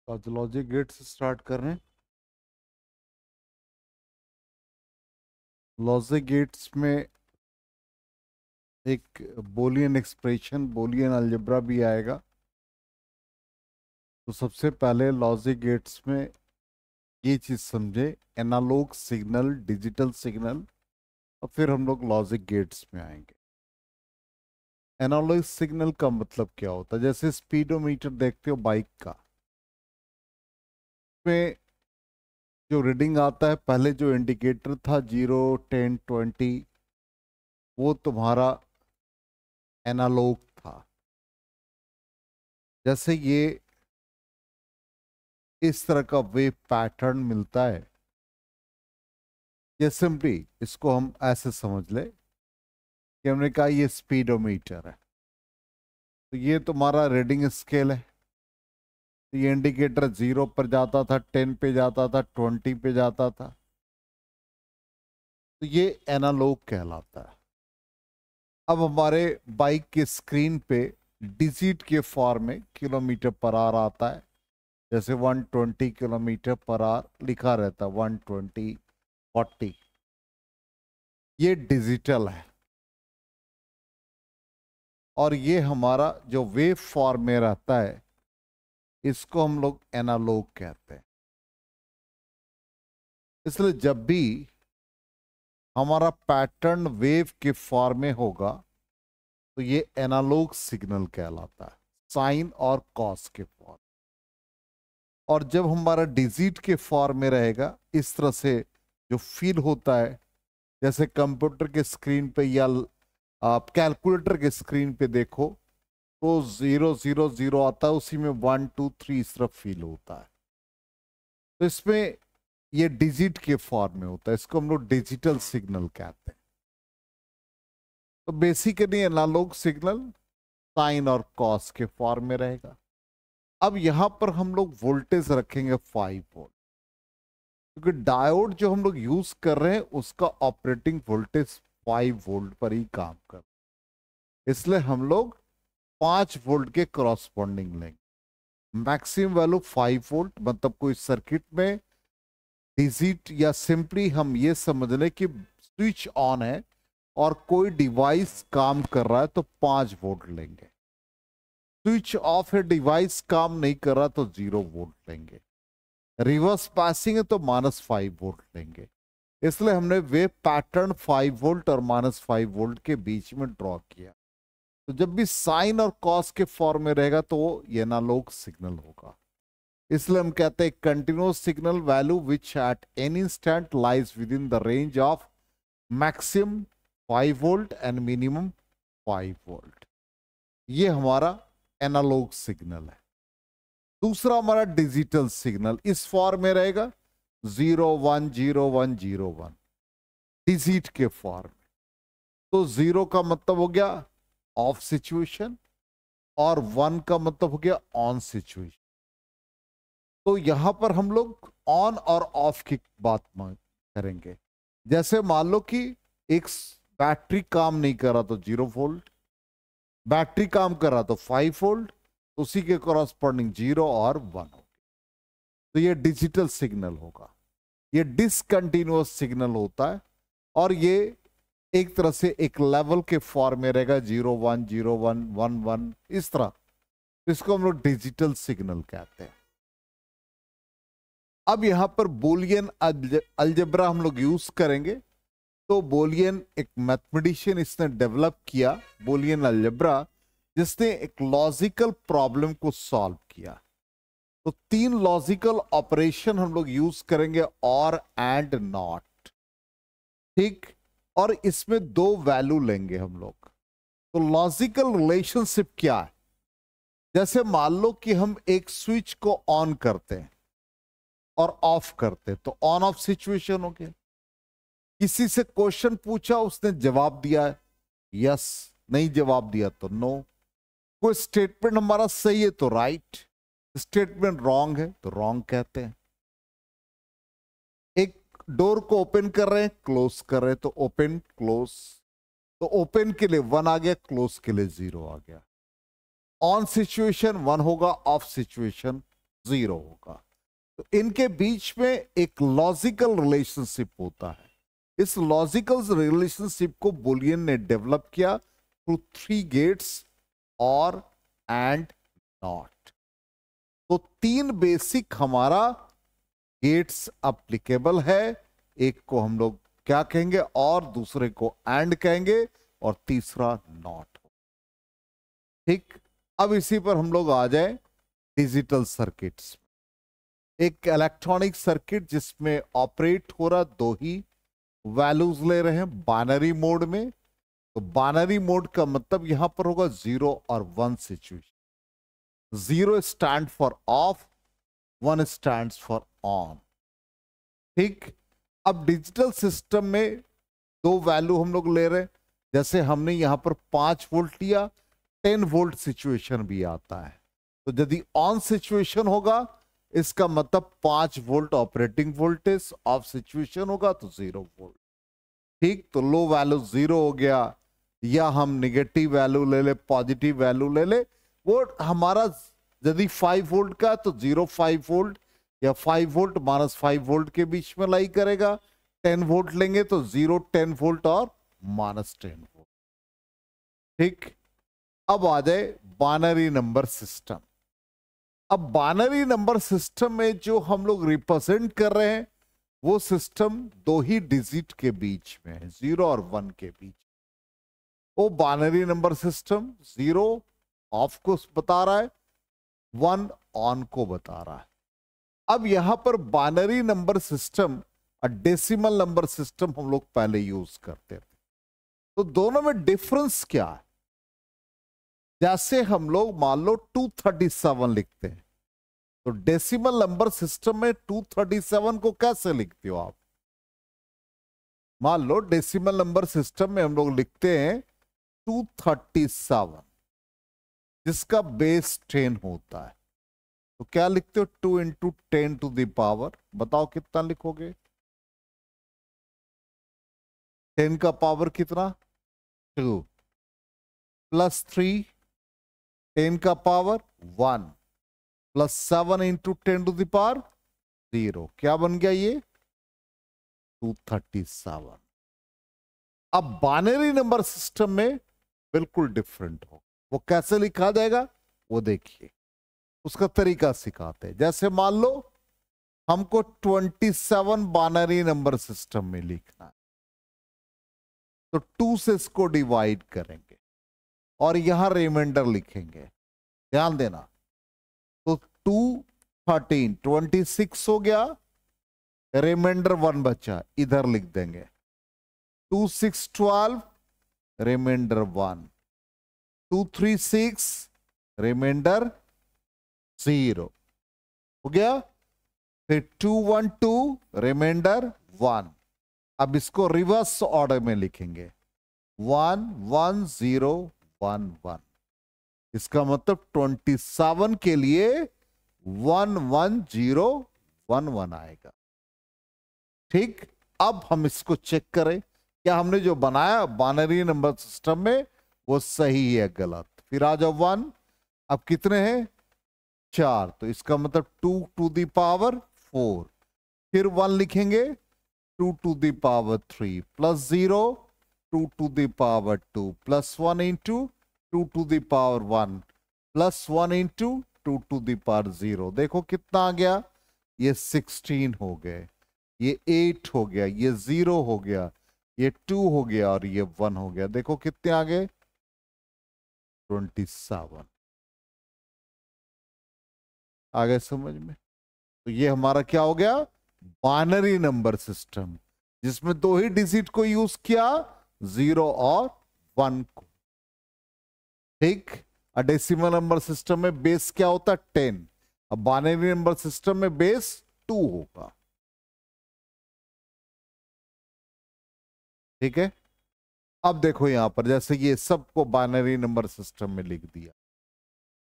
आज logic gate से start कर रहे हैं। लॉजिक गेट्स में एक बोलियन एक्सप्रेशन, बोलियन अलजेब्रा भी आएगा। तो सबसे पहले लॉजिक गेट्स में ये चीज़ समझे, एनालॉग सिग्नल, डिजिटल सिग्नल, और फिर हम लोग लॉजिक गेट्स में आएंगे। एनालॉग सिग्नल का मतलब क्या होता है? जैसे स्पीडोमीटर देखते हो बाइक का, में जो रीडिंग आता है, पहले जो इंडिकेटर था 0, 10, 20, वो तुम्हारा एनालॉग था। जैसे ये इस तरह का वेव पैटर्न मिलता है, ये सिंपली इसको हम ऐसे समझ ले कि हमने कहा ये स्पीडोमीटर है, तो ये तुम्हारा रीडिंग स्केल है। तो ये इंडिकेटर 0 पर जाता था, 10 पे जाता था, 20 पे जाता था, तो ये एनालॉग कहलाता है। अब हमारे बाइक के स्क्रीन पे डिजिट के फॉर्म में किलोमीटर पर आवर आता है। जैसे 120 किलोमीटर पर आवर लिखा रहता है, 120, 40, ये डिजिटल है। और ये हमारा जो वेव फॉर्म में रहता है, इसको हम लोग एनालॉग कहते हैं। इसलिए जब भी हमारा पैटर्न वेव के फॉर्म में होगा, तो ये एनालॉग सिग्नल कहलाता है, साइन और कॉस के फॉर्म। और जब हमारा डिजिट के फॉर्म में रहेगा, इस तरह से जो फील होता है, जैसे कंप्यूटर के स्क्रीन पे या आप कैलकुलेटर के स्क्रीन पे देखो, तो 0 0 0 आता है, उसी में 1 2 3 इस तरह फील होता है। तो इसमें ये डिजिट के फॉर्म में होता है, इसको हम लोग डिजिटल सिग्नल कहते हैं। तो बेसिकली एनालॉग सिग्नल साइन और कॉस के फॉर्म में रहेगा। अब यहां पर हम लोग वोल्टेज रखेंगे 5 वोल्ट, क्योंकि डायोड जो हम लोग यूज कर रहे हैं उसका ऑपरेटिंग वोल्टेज 5 वोल्ट पर ही काम कर, इसलिए हम लोग 5 वोल्ट के करॉस्पॉन्डिंग लेंगे। मैक्सिमम वैल्यू 5 वोल्ट, मतलब कोई सर्किट में डिजिट या सिंपली हम ये समझ लें कि स्विच ऑन है और कोई डिवाइस काम कर रहा है, तो 5 वोल्ट लेंगे। स्विच ऑफ है, डिवाइस काम नहीं कर रहा, तो 0 वोल्ट लेंगे। रिवर्स पासिंग है तो -5 वोल्ट लेंगे। इसलिए हमने वेव पैटर्न 5 वोल्ट और -5 वोल्ट के बीच में ड्रॉ किया। तो जब भी साइन और कॉस के फॉर्म में रहेगा, तो वो एनालॉग सिग्नल होगा। इसलिए हम कहते हैं continuous signal value which at any instant lies with in the range of maximum 5 volt and minimum 5 volt. ये हमारा एनालॉग सिग्नल है। दूसरा हमारा डिजिटल सिग्नल इस फॉर्म में रहेगा, 0 1 0 1 0 1, डिजिट के फॉर्म में। तो 0 का मतलब हो गया ऑफ सिचुएशन और 1 का मतलब हो गया ऑन सिचुएशन। तो यहां पर हम लोग ऑन और ऑफ की बात करेंगे। जैसे मान लो कि एक बैटरी काम नहीं कर रहा तो 0 वोल्ट, बैटरी काम कर रहा तो 5 वोल्ट, उसी के कॉरस्पॉन्डिंग 0 और 1 होगा। तो ये डिजिटल सिग्नल होगा। ये डिसकंटिन्यूअस सिग्नल होता है, और ये एक तरह से एक लेवल के फॉर्म में रहेगा, 0 1 0 1 1 1 इस तरह। इसको हम लोग डिजिटल सिग्नल कहते हैं। अब यहां पर बोलियन अलजेब्रा हम लोग यूज करेंगे। तो बोलियन एक मैथमेटिशियन इसने डेवलप किया, बोलियन अलजेब्रा, जिसने एक लॉजिकल प्रॉब्लम को सॉल्व किया। तो 3 लॉजिकल ऑपरेशन हम लोग यूज करेंगे, और एंड नॉट, ठीक। और इसमें 2 वैल्यू लेंगे हम लोग। तो लॉजिकल रिलेशनशिप क्या है? जैसे मान लो कि हम एक स्विच को ऑन करते हैं और ऑफ करते हैं, तो ऑन ऑफ सिचुएशन हो गया। किसी से क्वेश्चन पूछा, उसने जवाब दिया यस, नहीं जवाब दिया तो नो। कोई स्टेटमेंट हमारा सही है तो राइट, स्टेटमेंट रॉन्ग है तो रॉन्ग कहते हैं। एक डोर को ओपन कर रहे हैं, क्लोज कर रहे हैं, तो ओपन क्लोज। तो ओपन के लिए 1 आ गया, क्लोज के लिए 0 आ गया। ऑन सिचुएशन 1 होगा, ऑफ सिचुएशन 0 होगा। तो इनके बीच में एक लॉजिकल रिलेशनशिप होता है। इस लॉजिकल रिलेशनशिप को बुलियन ने डेवलप किया थ्रू 3 गेट्स, और एंड नॉट। तो 3 बेसिक हमारा गेट्स अप्लीकेबल है। एक को हम लोग क्या कहेंगे, और दूसरे को एंड कहेंगे, और तीसरा नॉट। ठीक, अब इसी पर हम लोग आ जाए डिजिटल सर्किट्स। एक इलेक्ट्रॉनिक सर्किट जिसमें ऑपरेट हो रहा 2 ही वैल्यूज ले रहे हैं बाइनरी मोड में। तो बाइनरी मोड का मतलब यहां पर होगा 0 और 1 situation. 0 stand for of, 1 stand for on. ठीक, अब डिजिटल सिस्टम में 2 वैल्यू हम लोग ले रहे हैं। जैसे हमने यहां पर 5 वोल्ट लिया, 10 वोल्ट सिचुएशन भी आता है। तो यदि ऑन सिचुएशन होगा इसका मतलब 5 volt operating voltage, of situation होगा तो 0 वोल्ट। ठीक, तो लो वैल्यू 0 हो गया, या हम निगेटिव वैल्यू ले ले, पॉजिटिव वैल्यू ले ले। वो हमारा यदि 5 वोल्ट का तो 0 5 वोल्ट, या 5 वोल्ट माइनस 5 वोल्ट के बीच में लाई करेगा। 10 वोल्ट लेंगे तो 0 10 वोल्ट और माइनस 10 वोल्ट। ठीक, अब आ जाए बाइनरी नंबर सिस्टम। अब बाइनरी नंबर सिस्टम में जो हम लोग रिप्रेजेंट कर रहे हैं वो सिस्टम 2 ही डिजिट के बीच में है, 0 और 1 के बीच। वो बाइनरी नंबर सिस्टम 0 ऑफ को बता रहा है, 1 ऑन को बता रहा है। अब यहां पर बाइनरी नंबर सिस्टम और डेसिमल नंबर सिस्टम हम लोग पहले यूज करते थे। तो दोनों में डिफरेंस क्या है? जैसे हम लोग मान लो 237 लिखते हैं, तो डेसिमल नंबर सिस्टम में 237 को कैसे लिखते हो आप? मान लो डेसिमल नंबर सिस्टम में हम लोग लिखते हैं 237, जिसका बेस 10 होता है। तो क्या लिखते हो? 2 इंटू 10 टू द पावर, बताओ कितना लिखोगे? 10 का पावर कितना? 2 प्लस 3, 10 का power 1 plus 7 into 10 to the power 0। क्या बन गया ये? 237। अब बाइनरी नंबर सिस्टम में बिल्कुल डिफरेंट हो। वो कैसे लिखा जाएगा वो देखिए, उसका तरीका सिखाते हैं। जैसे मान लो हमको 27 बाइनरी नंबर सिस्टम में लिखना है, तो 2 से इसको डिवाइड करेंगे और यहां रिमाइंडर लिखेंगे। ध्यान देना, तो 2 13 26 हो गया, रिमाइंडर 1 बचा, इधर लिख देंगे। 2 6 12, रिमाइंडर 1। 2 3 6, रिमाइंडर 0 हो गया। फिर 2 1 2, रिमाइंडर 1। अब इसको रिवर्स ऑर्डर में लिखेंगे, 1 1 0 1 1। इसका मतलब 27 के लिए 1 1 0 1 1 आएगा। ठीक, अब हम इसको चेक करें क्या हमने जो बनाया बाइनरी नंबर सिस्टम में वो सही है गलत। फिर आ जाओ 1, अब कितने हैं? 4, तो इसका मतलब 2 टू द पावर 4। फिर 1 लिखेंगे, 2 to the power 3 plus 0, 2 to the power 2 plus 1 into 2 to the power 1 plus 1 into 2 to the power 0। देखो कितना आ गया, ये 16 हो गए, ये 8 हो गया, ये 0 हो गया, ये 2 हो गया और ये 1 हो गया। देखो कितने आ गए? 27 आ गए समझ में? तो ये हमारा क्या हो गया? बाइनरी नंबर सिस्टम, जिसमें 2 ही डिजिट को यूज किया, 0 और 1 को। ठीक, डेसिमल नंबर सिस्टम में बेस क्या होता है? 10। अब बाइनरी नंबर सिस्टम में बेस 2 होगा। ठीक है, अब देखो यहां पर जैसे ये सबको बाइनरी नंबर सिस्टम में लिख दिया।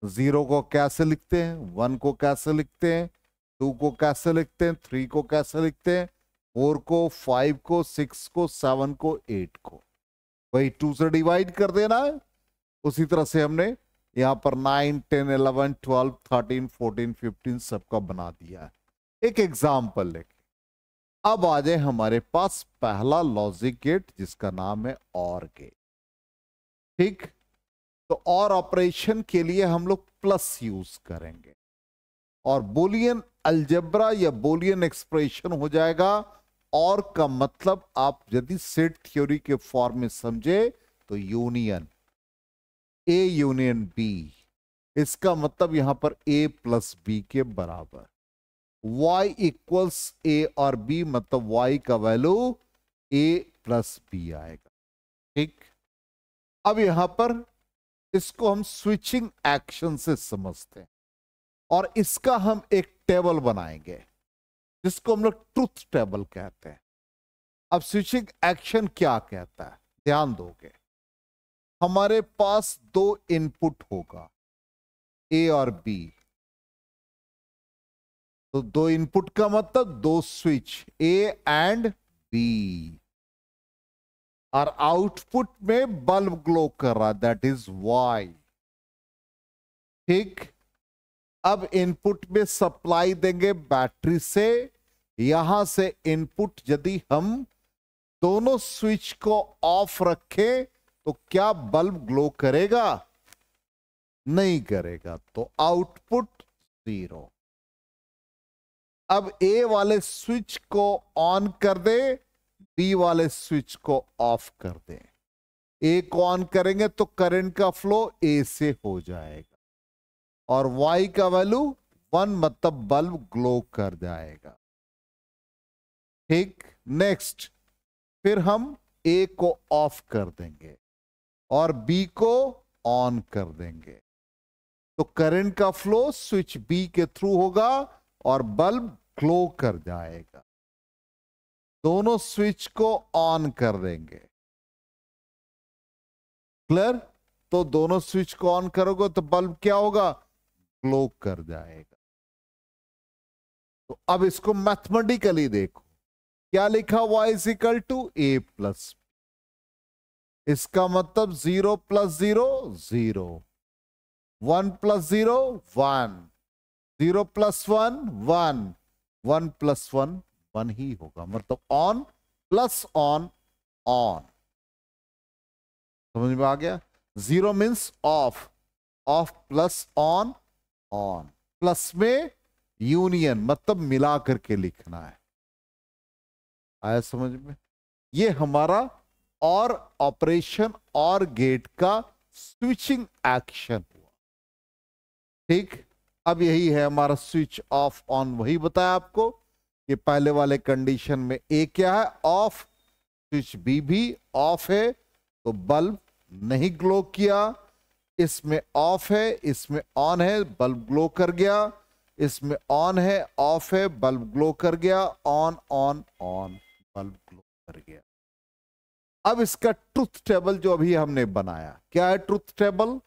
0 को कैसे लिखते हैं, 1 को कैसे लिखते हैं, 2 को कैसे लिखते हैं, 3 को कैसे लिखते हैं, 4 को, 5 को, 6 को, 7 को, 8 को। वही 2 से डिवाइड कर देना है। उसी तरह से हमने यहाँ पर 9, 10, 11, 12, 13, 14, 15 सबका बना दिया है एक एग्जाम्पल लेके। अब आ जाए हमारे पास पहला लॉजिक गेट जिसका नाम है और गेट। ठीक, तो और ऑपरेशन के लिए हम लोग प्लस यूज करेंगे और बुलियन अलजेब्रा या बुलियन एक्सप्रेशन हो जाएगा। और का मतलब आप यदि सेट थ्योरी के फॉर्म में समझे तो यूनियन, ए यूनियन बी, इसका मतलब यहां पर ए प्लस बी के बराबर। y इक्वल्स ए और बी मतलब y का वैल्यू a प्लस बी आएगा। ठीक, अब यहां पर इसको हम स्विचिंग एक्शन से समझते हैं और इसका हम एक टेबल बनाएंगे जिसको हम लोग ट्रुथ टेबल कहते हैं। अब स्विचिंग एक्शन क्या कहता है ध्यान दोगे, हमारे पास दो इनपुट होगा ए और बी, तो दो इनपुट का मतलब दो स्विच ए एंड बी, और आउटपुट में बल्ब ग्लो कर रहा दैट इज वाई। ठीक, अब इनपुट में सप्लाई देंगे बैटरी से, यहां से इनपुट यदि हम दोनों स्विच को ऑफ रखें तो क्या बल्ब ग्लो करेगा? नहीं करेगा, तो आउटपुट 0। अब ए वाले स्विच को ऑन कर दे, बी वाले स्विच को ऑफ कर दे। ए को ऑन करेंगे तो करंट का फ्लो ए से हो जाएगा और वाई का वैल्यू 1 मतलब बल्ब ग्लो कर जाएगा। ठीक, नेक्स्ट फिर हम ए को ऑफ कर देंगे और बी को ऑन कर देंगे तो करंट का फ्लो स्विच बी के थ्रू होगा और बल्ब ग्लो कर जाएगा। दोनों स्विच को ऑन कर देंगे, क्लियर? तो दोनों स्विच को ऑन करोगे तो बल्ब क्या होगा? ग्लो कर जाएगा। तो अब इसको मैथमेटिकली देखो, क्या लिखा? y is equal to A plus, इसका मतलब 0 प्लस 0 0, 1 प्लस 0 1, 0 प्लस 1 1, 1 प्लस 1 1 ही होगा, मतलब ऑन प्लस ऑन ऑन। समझ में आ गया? 0 means of, of plus on on, plus में यूनियन मतलब मिला करके लिखना है। आया समझ में? ये हमारा और ऑपरेशन और गेट का स्विचिंग एक्शन हुआ। ठीक, अब यही है हमारा स्विच ऑफ ऑन, वही बताया आपको कि पहले वाले कंडीशन में ए क्या है? ऑफ, स्विच बी भी ऑफ है तो बल्ब नहीं ग्लो किया, इसमें ऑफ है इसमें ऑन है बल्ब ग्लो कर गया, इसमें ऑन है ऑफ है बल्ब ग्लो कर गया, on on on bulb glow कर गया। अब इसका ट्रुथ टेबल जो अभी हमने बनाया, क्या है ट्रुथ टेबल?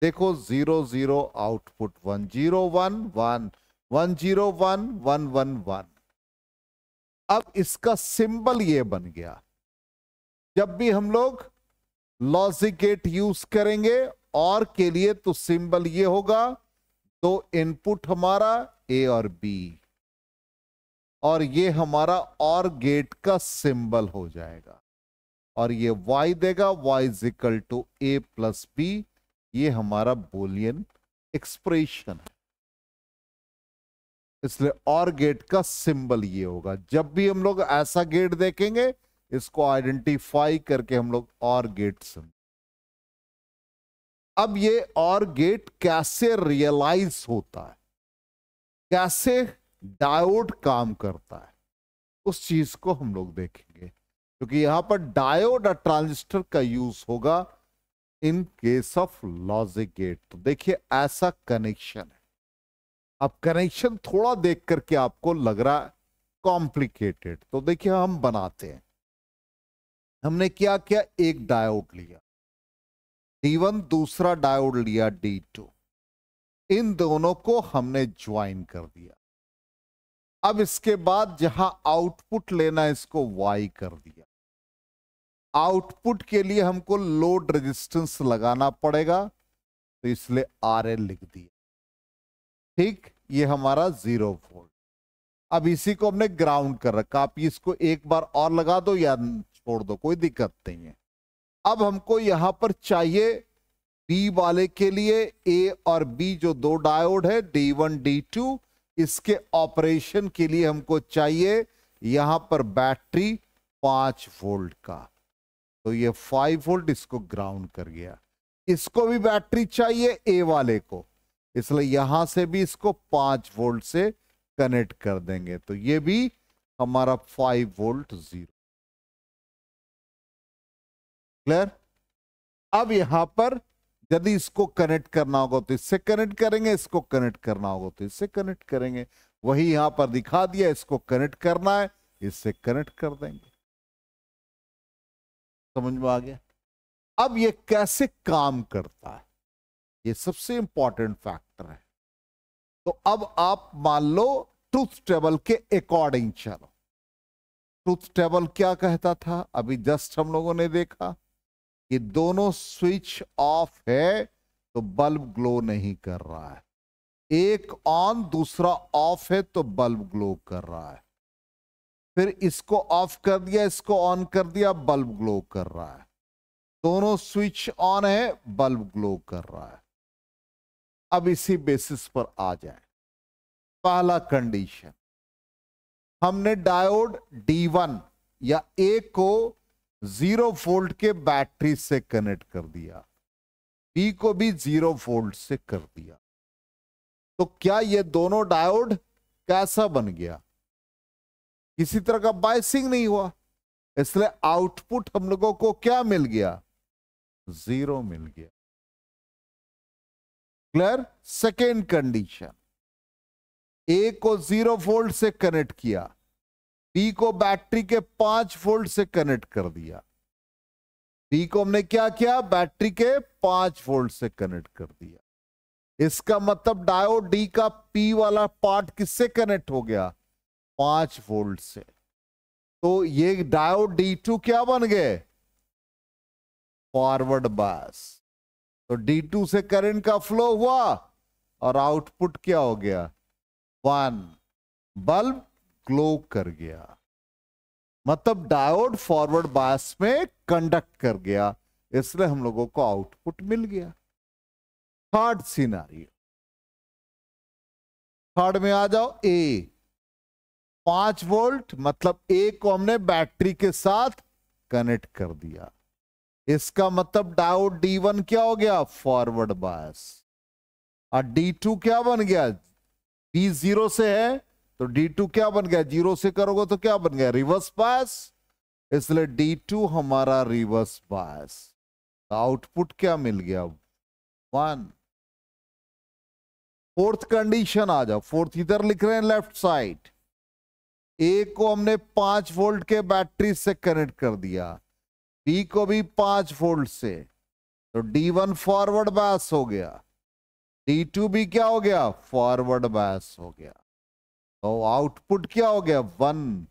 देखो 0 0 आउटपुट 1 0 1 1 1 0 1 1 1 1। अब इसका सिंबल ये बन गया, जब भी हम लोग लॉजिक गेट यूज करेंगे और के लिए तो सिंबल ये होगा, दो इनपुट हमारा ए और बी और ये हमारा और गेट का सिंबल हो जाएगा और ये y देगा, y is equal to A plus B, ये हमारा बुलियन एक्सप्रेशन है। इसलिए और गेट का सिंबल ये होगा। जब भी हम लोग ऐसा गेट देखेंगे इसको आइडेंटिफाई करके हम लोग और गेट समझ। अब ये और गेट कैसे रियलाइज होता है, कैसे डायोड काम करता है, उस चीज को हम लोग देखेंगे, क्योंकि यहां पर डायोड और ट्रांजिस्टर का यूज होगा in case of logic gate. तो देखिए ऐसा कनेक्शन है। अब कनेक्शन थोड़ा देख करके आपको लग रहा है कॉम्प्लिकेटेड, तो देखिए हम बनाते हैं। हमने क्या किया, एक डायोड लिया D1, दूसरा डायोड लिया D2, इन दोनों को हमने ज्वाइन कर दिया। अब इसके बाद जहां आउटपुट लेना है इसको Y कर दिया। आउटपुट के लिए हमको लोड रेजिस्टेंस लगाना पड़ेगा, तो इसलिए RL लिख दिया। ठीक, ये हमारा 0 वोल्ट। अब इसी को हमने ग्राउंड कर रखा, आप इसको एक बार और लगा दो या छोड़ दो, कोई दिक्कत नहीं है। अब हमको यहां पर चाहिए बी वाले के लिए ए और बी जो दो डायोड है D1 D2, इसके ऑपरेशन के लिए हमको चाहिए यहां पर बैटरी 5 वोल्ट का। तो ये 5 वोल्ट इसको ग्राउंड कर गया। इसको भी बैटरी चाहिए ए वाले को, इसलिए यहां से भी इसको 5 वोल्ट से कनेक्ट कर देंगे। तो ये भी हमारा 5 वोल्ट 0। क्लियर? अब यहां पर यदि इसको कनेक्ट करना होगा तो इससे कनेक्ट करेंगे, इसको कनेक्ट करना होगा तो इससे कनेक्ट करेंगे। वही यहां पर दिखा दिया, इसको कनेक्ट करना है, इससे कनेक्ट कर देंगे। समझ में आ गया? अब ये कैसे काम करता है, ये सबसे इंपॉर्टेंट फैक्टर है। तो अब आप मान लो ट्रूथ टेबल के अकॉर्डिंग चलो। ट्रूथ टेबल क्या कहता था, अभी जस्ट हम लोगों ने देखा कि दोनों स्विच ऑफ है तो बल्ब ग्लो नहीं कर रहा है, एक ऑन दूसरा ऑफ है तो बल्ब ग्लो कर रहा है। फिर इसको ऑफ कर दिया, इसको ऑन कर दिया, बल्ब ग्लो कर रहा है। दोनों स्विच ऑन है, बल्ब ग्लो कर रहा है। अब इसी बेसिस पर आ जाए। पहला कंडीशन, हमने डायोड D1 या ए को 0 वोल्ट के बैटरी से कनेक्ट कर दिया, बी को भी 0 वोल्ट से कर दिया। तो क्या ये दोनों डायोड कैसा बन गया? किसी तरह का बायसिंग नहीं हुआ, इसलिए आउटपुट हम लोगों को क्या मिल गया? 0 मिल गया। क्लियर? सेकेंड कंडीशन, ए को 0 वोल्ट से कनेक्ट किया, बी को बैटरी के 5 वोल्ट से कनेक्ट कर दिया। बी को हमने क्या किया? बैटरी के 5 वोल्ट से कनेक्ट कर दिया। इसका मतलब डायोड डी का पी वाला पार्ट किससे कनेक्ट हो गया? 5 वोल्ट से। तो ये डायोड D2 क्या बन गए? Forward bias. तो D2 से करंट का फ्लो हुआ और आउटपुट क्या हो गया? 1। बल्ब ग्लो कर गया, मतलब डायोड फॉरवर्ड बायस में कंडक्ट कर गया, इसलिए हम लोगों को आउटपुट मिल गया। थर्ड सिनेरियो, थर्ड में आ जाओ। ए 5 वोल्ट, मतलब ए को हमने बैटरी के साथ कनेक्ट कर दिया। इसका मतलब डायोड D1 क्या हो गया? Forward bias. और D2 क्या बन गया? B 0 से है तो D2 क्या बन गया? 0 से करोगे तो क्या बन गया? Reverse bias. इसलिए D2 हमारा रिवर्स बायस। आउटपुट क्या मिल गया? 1। फोर्थ कंडीशन आ जाओ। फोर्थ इधर लिख रहे हैं लेफ्ट साइड। ए को हमने 5 वोल्ट के बैटरी से कनेक्ट कर दिया, बी को भी 5 वोल्ट से, तो D1 फॉरवर्ड बायस हो गया, D2 भी क्या हो गया? फॉरवर्ड बायस हो गया। तो आउटपुट क्या हो गया? 1,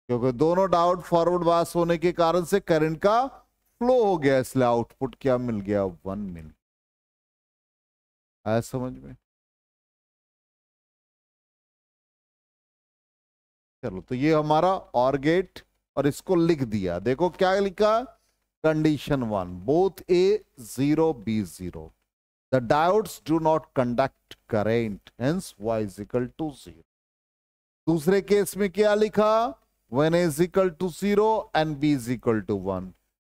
क्योंकि दोनों डायोड फॉरवर्ड बायस होने के कारण से करंट का फ्लो हो गया, इसलिए आउटपुट क्या मिल गया? 1 मिल गया। आया समझ में? चलो, तो ये हमारा ऑर गेट, और इसको लिख दिया। देखो क्या लिखा? Condition 1, both A 0 B 0, the diodes do not conduct current, hence Y is equal to 0. दूसरे केस में क्या लिखा? when A is equal to 0 and B is equal to 1,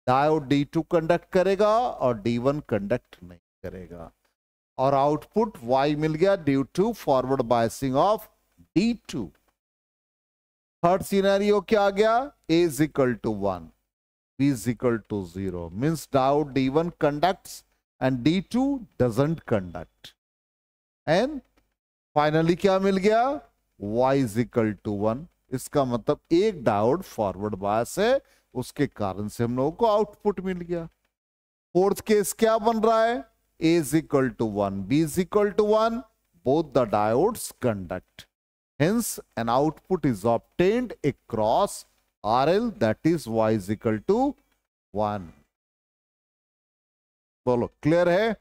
diode D2 conduct करेगा और D1 कंडक्ट नहीं करेगा, और output Y मिल गया due to forward biasing of D2। Third scenario क्या आ गया? A is equal to 1, B is equal to 0, means diode D1 conducts and D2 doesn't conduct, and finally क्या मिल गया? Y is equal to 1। इसका मतलब एक डायोड फॉरवर्ड बायस है, उसके कारण से हम लोगों को आउटपुट मिल गया। फोर्थ केस क्या बन रहा है? A is equal to 1, B is equal to 1, both the diodes conduct, hence an output is obtained across RL, that is Y is equal to 1। बोलो क्लियर है?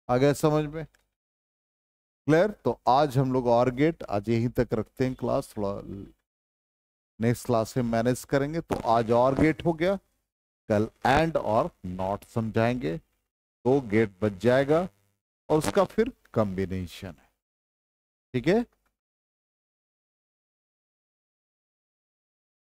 आ गया समझ में? क्लियर? तो आज हम लोग और गेट आज यहीं तक रखते हैं क्लास, थोड़ा नेक्स्ट क्लास में मैनेज करेंगे। तो आज और गेट हो गया, कल एंड और नॉट समझाएंगे, तो गेट बच जाएगा और उसका फिर कॉम्बिनेशन है। ठीक है?